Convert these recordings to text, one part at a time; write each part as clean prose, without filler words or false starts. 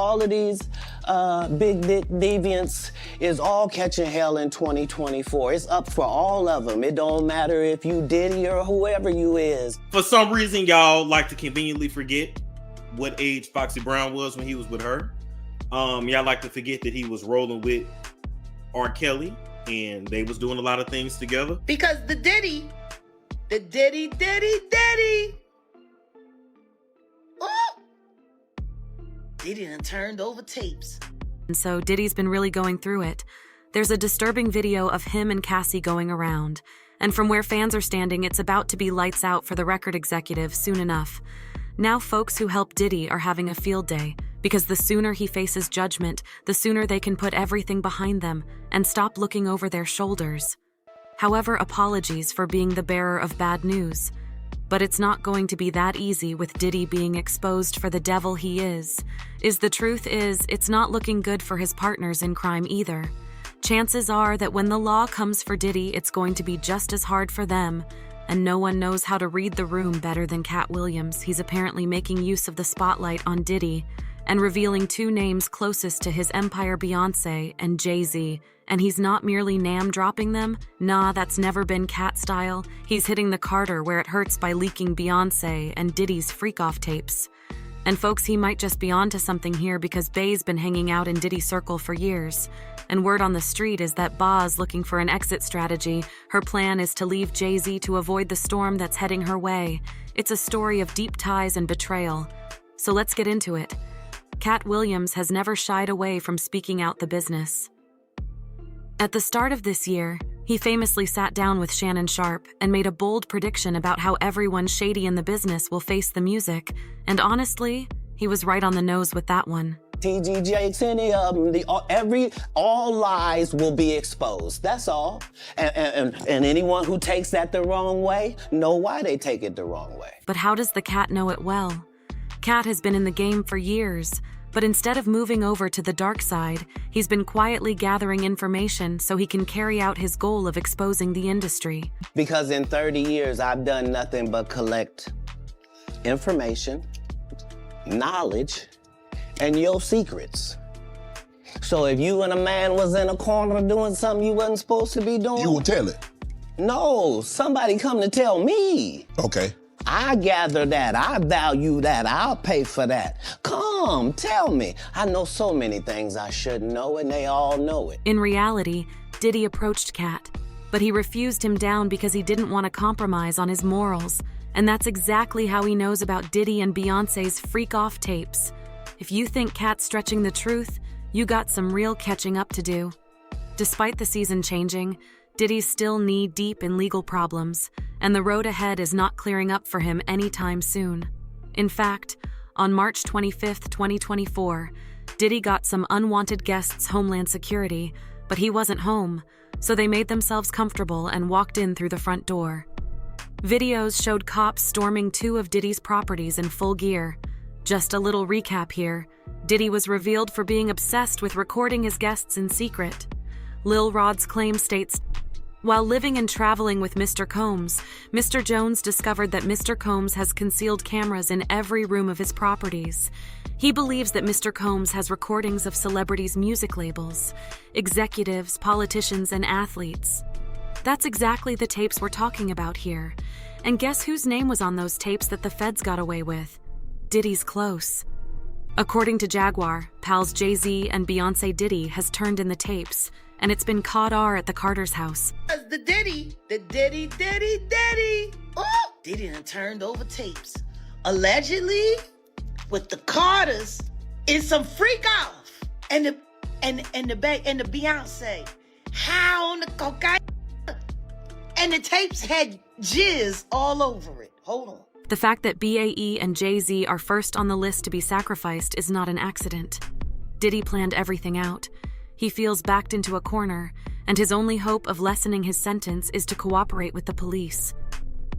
all of these big dick deviants is all catching hell in 2024. It's up for all of them. It don't matter if you Diddy or whoever you is. For some reason, y'all like to conveniently forget what age Foxy Brown was when he was with her. Y'all like to forget that he was rolling with R. Kelly and they was doing a lot of things together. Because the Diddy. Oh! Diddy done turned over tapes. And so Diddy's been really going through it. There's a disturbing video of him and Cassie going around. And from where fans are standing, it's about to be lights out for the record executive soon enough. Now folks who help Diddy are having a field day, because the sooner he faces judgment, the sooner they can put everything behind them and stop looking over their shoulders. However, apologies for being the bearer of bad news. But it's not going to be that easy with Diddy being exposed for the devil he is. The truth is, it's not looking good for his partners in crime either. Chances are that when the law comes for Diddy, it's going to be just as hard for them. And no one knows how to read the room better than Katt Williams. He's apparently making use of the spotlight on Diddy and revealing two names closest to his empire, Beyoncé and Jay-Z. And he's not merely name-dropping them. Nah, that's never been Katt style. He's hitting the Carter where it hurts by leaking Beyoncé and Diddy's freak-off tapes. And folks, he might just be onto something here because Bey's been hanging out in Diddy's circle for years. And word on the street is that Ba's looking for an exit strategy. Her plan is to leave Jay-Z to avoid the storm that's heading her way. It's a story of deep ties and betrayal. So let's get into it. Katt Williams has never shied away from speaking out the business. At the start of this year, he famously sat down with Shannon Sharpe and made a bold prediction about how everyone shady in the business will face the music. And honestly, he was right on the nose with that one. TG Jakes, any of them, all lies will be exposed. That's all. And anyone who takes that the wrong way, know why they take it the wrong way. But how does the Katt know it well? Katt has been in the game for years, but instead of moving over to the dark side, he's been quietly gathering information so he can carry out his goal of exposing the industry. Because in 30 years, I've done nothing but collect information, knowledge, and your secrets. So if you and a man was in a corner doing something you wasn't supposed to be doing... You will tell it? No, somebody come to tell me. Okay. I gather that, I value that, I'll pay for that. Come, tell me. I know so many things I shouldn't know, and they all know it. In reality, Diddy approached Katt, but he refused him down because he didn't want to compromise on his morals. And that's exactly how he knows about Diddy and Beyoncé's freak-off tapes. If you think Katt's stretching the truth, you got some real catching up to do. Despite the season changing, Diddy's still knee-deep in legal problems, and the road ahead is not clearing up for him anytime soon. In fact, on March 25, 2024, Diddy got some unwanted guests Homeland Security, but he wasn't home, so they made themselves comfortable and walked in through the front door. Videos showed cops storming two of Diddy's properties in full gear. Just a little recap here. Diddy was revealed for being obsessed with recording his guests in secret. Lil Rod's claim states, while living and traveling with Mr. Combs, Mr. Jones discovered that Mr. Combs has concealed cameras in every room of his properties. He believes that Mr. Combs has recordings of celebrities' music labels, executives, politicians, and athletes. That's exactly the tapes we're talking about here. And guess whose name was on those tapes that the feds got away with? Diddy's close. According to Jaguar, pals Jay-Z and Beyoncé Diddy has turned in the tapes, and it's been caught at the Carter's house. The Diddy. Oh! Diddy done turned over tapes. Allegedly, with the Carters, in some freak off. And the Beyoncé. How on the cocaine? And the tapes had jizz all over it. Hold on. The fact that BAE and Jay-Z are first on the list to be sacrificed is not an accident. Diddy planned everything out. He feels backed into a corner, and his only hope of lessening his sentence is to cooperate with the police.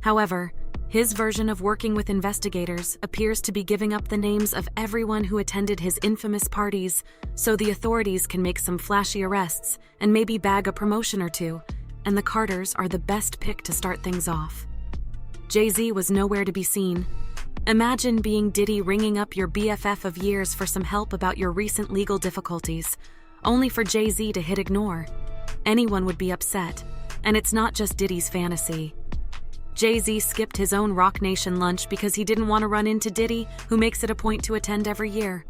However, his version of working with investigators appears to be giving up the names of everyone who attended his infamous parties so the authorities can make some flashy arrests and maybe bag a promotion or two, and the Carters are the best pick to start things off. Jay-Z was nowhere to be seen. Imagine being Diddy ringing up your BFF of years for some help about your recent legal difficulties, only for Jay-Z to hit ignore. Anyone would be upset, and it's not just Diddy's fantasy. Jay-Z skipped his own Rock Nation lunch because he didn't want to run into Diddy, who makes it a point to attend every year.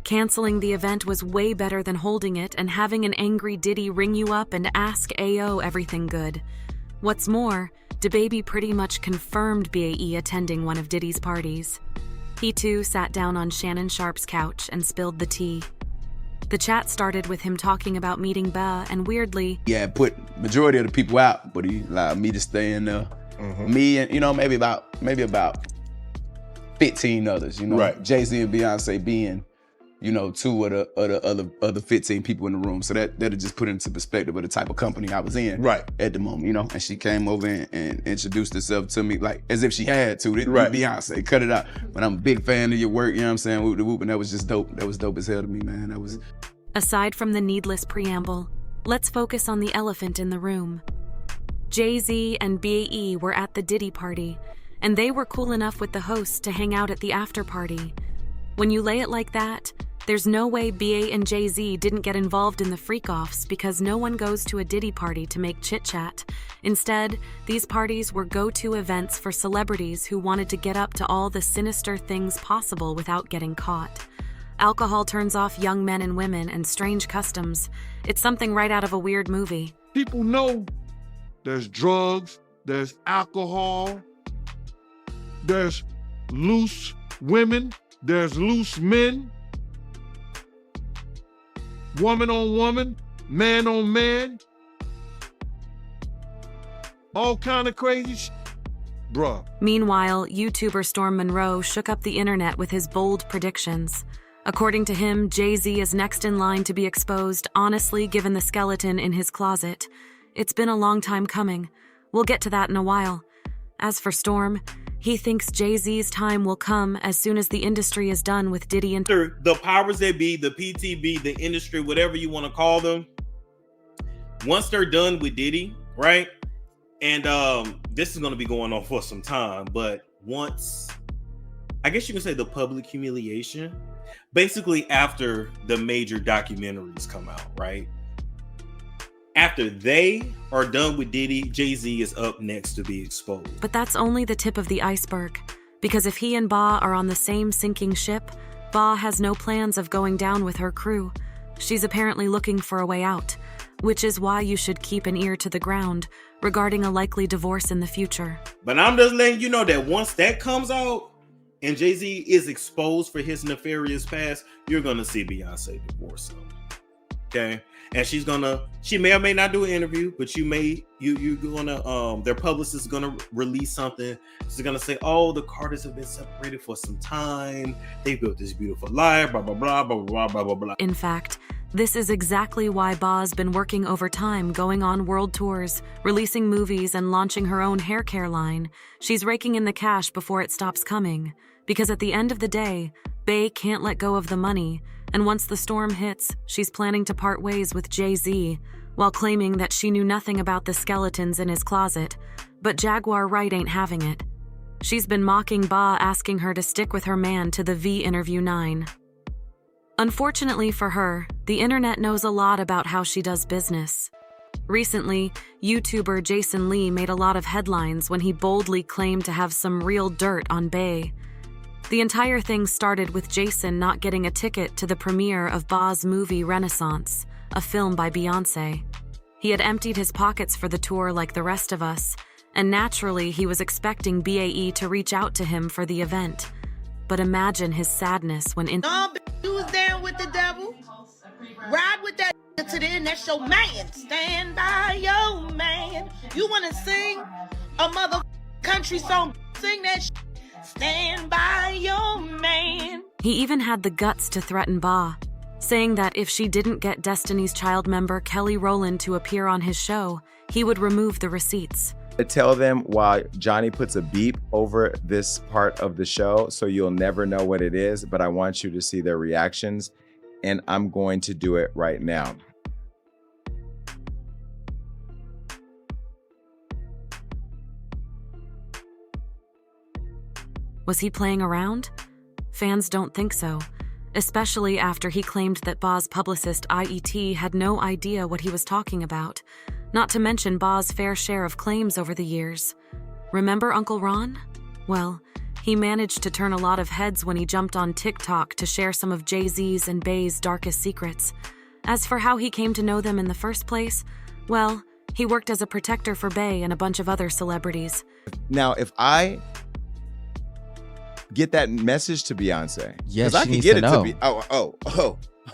Canceling the event was way better than holding it and having an angry Diddy ring you up and ask AO everything good. What's more, DaBaby pretty much confirmed BAE attending one of Diddy's parties. He too sat down on Shannon Sharp's couch and spilled the tea. The chat started with him talking about meeting Ba, and weirdly, Yeah, put majority of the people out, but he allowed me to stay in there. Me and, maybe about 15 others, Right. Jay-Z and Beyonce being, two of the other 15 people in the room. So that'll just put into perspective of the type of company I was in Right. at the moment, and she came over and introduced herself to me like as if she had to. Right. Beyonce, cut it out. But I'm a big fan of your work, you know what I'm saying? Whoop de whoop, and that was just dope. That was dope as hell to me, man. That was... aside from the needless preamble, let's focus on the elephant in the room. Jay-Z and BAE were at the Diddy party, and they were cool enough with the hosts to hang out at the after party. When you lay it like that, there's no way BA and Jay-Z didn't get involved in the freak-offs because no one goes to a Diddy party to make chit-chat. Instead, these parties were go-to events for celebrities who wanted to get up to all the sinister things possible without getting caught. Alcohol turns off young men and women and strange customs. It's something right out of a weird movie. People know there's drugs, there's alcohol, there's loose women, there's loose men, woman on woman, man on man, all kind of crazy shit. Bruh. Meanwhile, YouTuber Storm Monroe shook up the internet with his bold predictions. According to him, Jay-Z is next in line to be exposed, honestly, given the skeleton in his closet. It's been a long time coming. We'll get to that in a while. As for Storm, he thinks Jay-Z's time will come as soon as the industry is done with Diddy and... The powers that be, the PTB, the industry, whatever you want to call them, once they're done with Diddy, right? And this is going to be going on for some time, but once, I guess you can say the public humiliation, basically after the major documentaries come out, right? After they are done with Diddy, Jay-Z is up next to be exposed. But that's only the tip of the iceberg, because if he and Ba are on the same sinking ship, Ba has no plans of going down with her crew. She's apparently looking for a way out, which is why you should keep an ear to the ground regarding a likely divorce in the future. But I'm just letting you know that once that comes out and Jay-Z is exposed for his nefarious past, you're gonna see Beyonce divorce him. Okay? And she may or may not do an interview, but you're gonna, their publicist is gonna release something. She's gonna say, oh, the Carters have been separated for some time. They built this beautiful life, blah, blah, blah, blah, blah, blah, blah, blah. In fact, this is exactly why Ba's been working overtime, going on world tours, releasing movies, and launching her own hair care line. She's raking in the cash before it stops coming. Because at the end of the day, Bey can't let go of the money, and once the storm hits, she's planning to part ways with Jay-Z, while claiming that she knew nothing about the skeletons in his closet. But Jaguar Wright ain't having it. She's been mocking Ba, asking her to stick with her man to the V Interview 9. Unfortunately for her, the internet knows a lot about how she does business. Recently, YouTuber Jason Lee made a lot of headlines when he boldly claimed to have some real dirt on Bey. The entire thing started with Jason not getting a ticket to the premiere of Ba's movie Renaissance, a film by Beyoncé. He had emptied his pockets for the tour like the rest of us, and naturally he was expecting BAE to reach out to him for the event. But imagine his sadness when No, you was down with the devil. Ride with that to the end. That's your man. Stand by your man. You want to sing a mother country song? Sing that shit. Stand by your man. He even had the guts to threaten Ba, saying that if she didn't get Destiny's Child member Kelly Rowland to appear on his show, he would remove the receipts. Tell them while Johnny puts a beep over this part of the show, so you'll never know what it is, but I want you to see their reactions, and I'm going to do it right now. Was he playing around? Fans don't think so, especially after he claimed that Ba's publicist IET had no idea what he was talking about, not to mention Ba's fair share of claims over the years. Remember Uncle Ron? Well, he managed to turn a lot of heads when he jumped on TikTok to share some of Jay-Z's and Bey's darkest secrets. As for how he came to know them in the first place, well, he worked as a protector for Bey and a bunch of other celebrities. Now, if I get that message to Beyonce, Yes, I she can needs get to it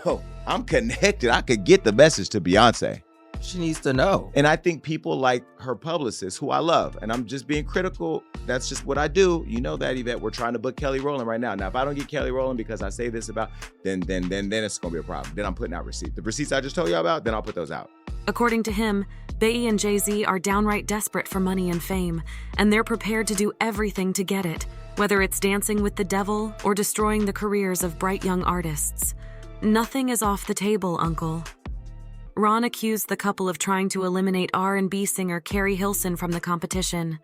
know. I'm connected. I could get the message to Beyonce. She needs to know. And I think people like her publicist, who I love, and I'm just being critical. That's just what I do. You know that, Yvette. We're trying to book Kelly Rowland right now. Now, if I don't get Kelly Rowland because I say this about, then it's gonna be a problem. Then I'm putting out receipts. The receipts I just told you about, then I'll put those out. According to him, Bey and Jay-Z are downright desperate for money and fame, and they're prepared to do everything to get it, whether it's dancing with the devil or destroying the careers of bright young artists. Nothing is off the table, Uncle. Ron accused the couple of trying to eliminate R&B singer Carrie Hilson from the competition.